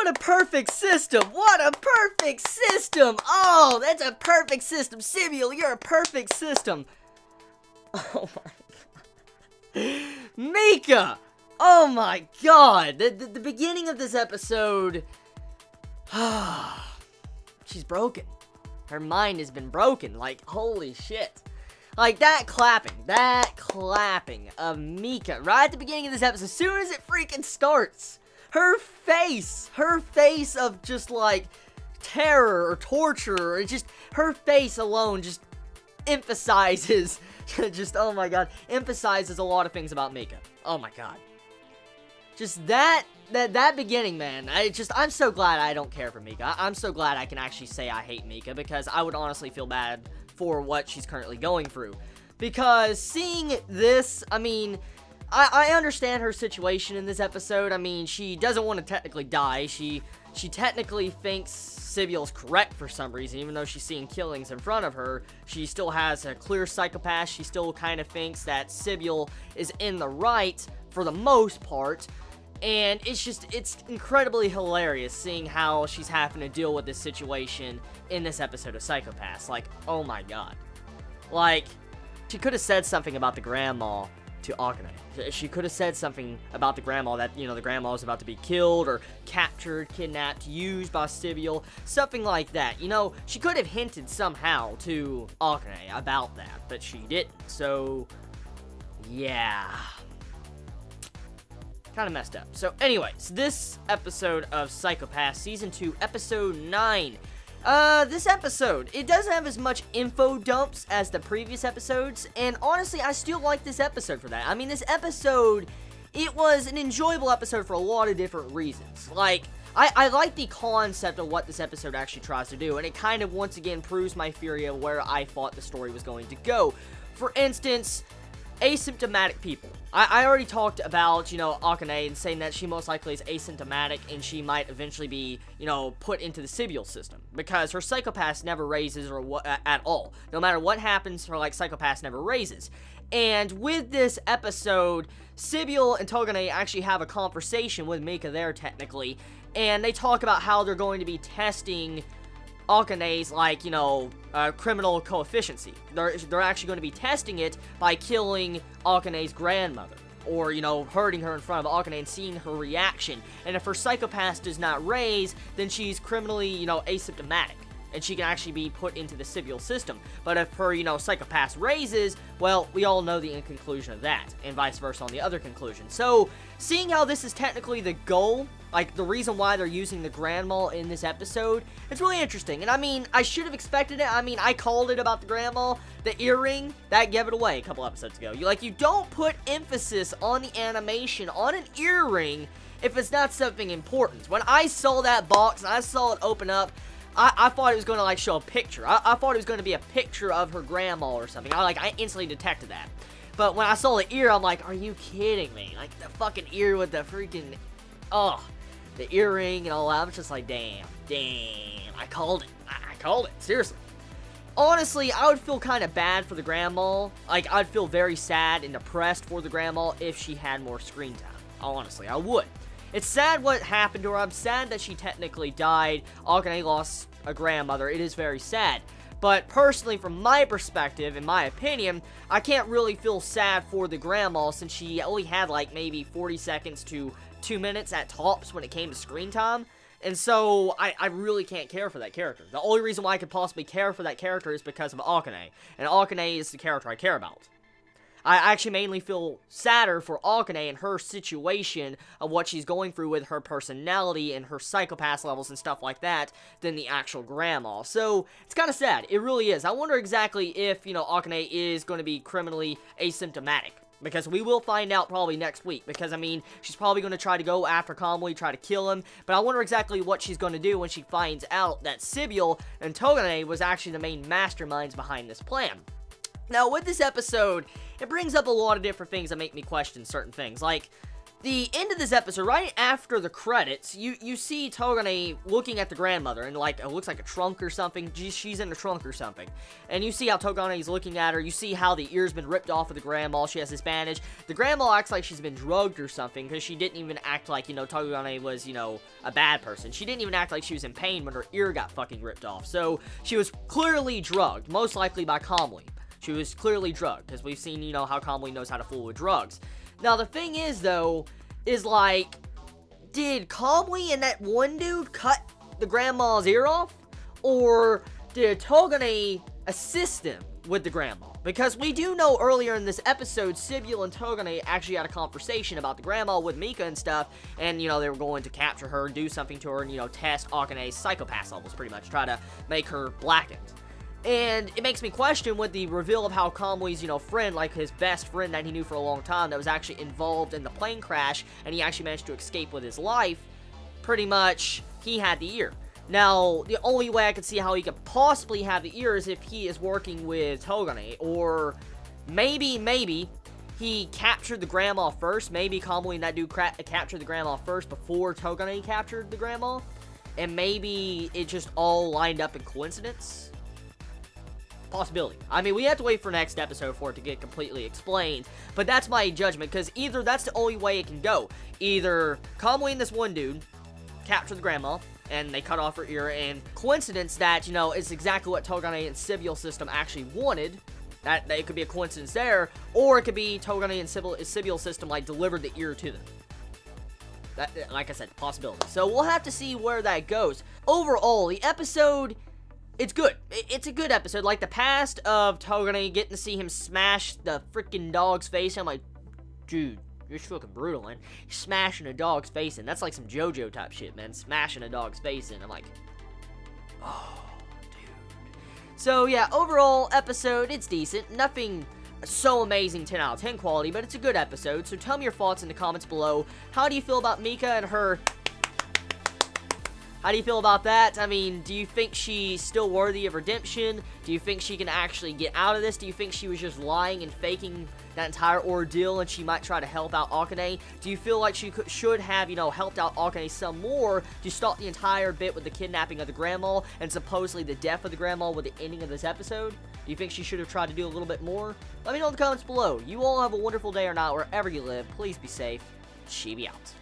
What a perfect system! What a perfect system! Oh, that's a perfect system! Sibyl, you're a perfect system! Oh my god. Mika! Oh my god! The beginning of this episode... she's broken. Her mind has been broken. Like, holy shit. Like, that clapping of Mika right at the beginning of this episode, as soon as it freaking starts, her face of just, like, terror or torture, or just, her face alone just emphasizes, just, oh my god, emphasizes a lot of things about Mika. Oh my god. Just that beginning, man, I'm so glad I don't care for Mika. I'm so glad I can actually say I hate Mika, because I would honestly feel bad for what she's currently going through. Because seeing this, I mean, I understand her situation in this episode. I mean, she doesn't want to technically die. She technically thinks Sibyl's correct for some reason, even though she's seeing killings in front of her. She still has a clear psychopath. She still kind of thinks that Sibyl is in the right for the most part. And it's incredibly hilarious seeing how she's having to deal with this situation in this episode of Psychopaths. Like, oh my god. Like, she could have said something about the grandma to Akane. She could have said something about the grandma, that, you know, the grandma was about to be killed or captured, kidnapped, used by Sibyl, something like that. You know, she could have hinted somehow to Akane about that, but she didn't. So, yeah. Kind of messed up. So anyways, this episode of Psychopath Season 2, Episode 9. This episode, it doesn't have as much info dumps as the previous episodes, and honestly, I still like this episode for that. I mean, this episode, it was an enjoyable episode for a lot of different reasons. Like, I like the concept of what this episode actually tries to do, and it kind of, once again, proves my theory of where I thought the story was going to go. For instance, asymptomatic people. I already talked about, you know, Akane and saying that she most likely is asymptomatic and she might eventually be, you know, put into the Sibyl system because her psychopath never raises or at all. No matter what happens, her, like, psychopath never raises. And with this episode, Sibyl and Togane actually have a conversation with Mika there, technically, and they talk about how they're going to be testing Akane's, like, you know, criminal coefficiency. They're actually going to be testing it by killing Akane's grandmother, or, you know, hurting her in front of Akane and seeing her reaction. And if her psychopath does not raise, then she's criminally, you know, asymptomatic, and she can actually be put into the Sibyl system. But if her, you know, psychopath raises, well, we all know the end conclusion of that, and vice versa on the other conclusion. So, seeing how this is technically the goal, like, the reason why they're using the grandma in this episode, it's really interesting. And, I mean, I should have expected it. I mean, I called it about the grandma. The earring, that gave it away a couple episodes ago. You don't put emphasis on the animation on an earring if it's not something important. When I saw that box and I saw it open up, I thought it was going to, like, show a picture. I thought it was going to be a picture of her grandma or something. I instantly detected that. But when I saw the ear, I'm like, are you kidding me? Like, the fucking ear with the freaking, oh, the earring and all that. I'm just like, damn, I called it. I called it, seriously. Honestly, I would feel kind of bad for the grandma. Like, I'd feel very sad and depressed for the grandma if she had more screen time. Honestly, I would. It's sad what happened to her. I'm sad that she technically died. Akane lost a grandmother. It is very sad. But personally, from my perspective, in my opinion, I can't really feel sad for the grandma since she only had, like, maybe 40 seconds to 2 minutes at tops when it came to screen time. And so, I really can't care for that character. The only reason why I could possibly care for that character is because of Akane. And Akane is the character I care about. I actually mainly feel sadder for Akane and her situation of what she's going through with her personality and her psychopath levels and stuff like that than the actual grandma. So, it's kind of sad. It really is. I wonder exactly if, you know, Akane is going to be criminally asymptomatic. Because we will find out probably next week. Because, I mean, she's probably going to try to go after Kamui, try to kill him. But I wonder exactly what she's going to do when she finds out that Sibyl and Togane was actually the main masterminds behind this plan. Now, with this episode, it brings up a lot of different things that make me question certain things. Like, the end of this episode, right after the credits, you see Togane looking at the grandmother, and like, it looks like a trunk or something. She's in the trunk or something. And you see how Togane is looking at her. You see how the ear's been ripped off of the grandma. She has this bandage. The grandma acts like she's been drugged or something, because she didn't even act like, you know, Togane was, you know, a bad person. She didn't even act like she was in pain when her ear got fucking ripped off. So, she was clearly drugged, most likely by Kamui. She was clearly drugged, because we've seen, you know, how Kamui knows how to fool with drugs. Now, the thing is, though, is like, did Kamui and that one dude cut the grandma's ear off? Or did Togane assist them with the grandma? Because we do know earlier in this episode, Sibule and Togane actually had a conversation about the grandma with Mika and stuff, and, you know, they were going to capture her, do something to her, and, you know, test Akane's psychopath levels, pretty much, try to make her blackened. And it makes me question with the reveal of how Kamui's, you know, friend, like his best friend that he knew for a long time, that was actually involved in the plane crash, and he actually managed to escape with his life, pretty much, he had the ear. Now, the only way I could see how he could possibly have the ear is if he is working with Togane, or maybe, he captured the grandma first. Maybe Kamui and that dude captured the grandma first before Togane captured the grandma, and maybe it just all lined up in coincidence. Possibility. I mean, we have to wait for next episode for it to get completely explained, but that's my judgment, because either that's the only way it can go. Either Kamui and this one dude capture the grandma, and they cut off her ear, and coincidence that, you know, it's exactly what Togane and Sibule system actually wanted. That it could be a coincidence there, or it could be Togane and Sibule system, like, delivered the ear to them. That, like I said, possibility. So we'll have to see where that goes. Overall, the episode, it's good. It's a good episode. Like the past of Togane, getting to see him smash the freaking dog's face. I'm like, dude, you're fucking brutal, man. He's smashing a dog's face in. That's like some JoJo type shit, man. Smashing a dog's face in. I'm like, oh, dude. So yeah, overall episode, it's decent. Nothing so amazing 10 out of 10 quality, but it's a good episode. So tell me your thoughts in the comments below. How do you feel about Mika and her... How do you feel about that? I mean, do you think she's still worthy of redemption? Do you think she can actually get out of this? Do you think she was just lying and faking that entire ordeal and she might try to help out Akane? Do you feel like she should have, you know, helped out Akane some more to start the entire bit with the kidnapping of the grandma and supposedly the death of the grandma with the ending of this episode? Do you think she should have tried to do a little bit more? Let me know in the comments below. You all have a wonderful day or not, wherever you live. Please be safe. Chibi out.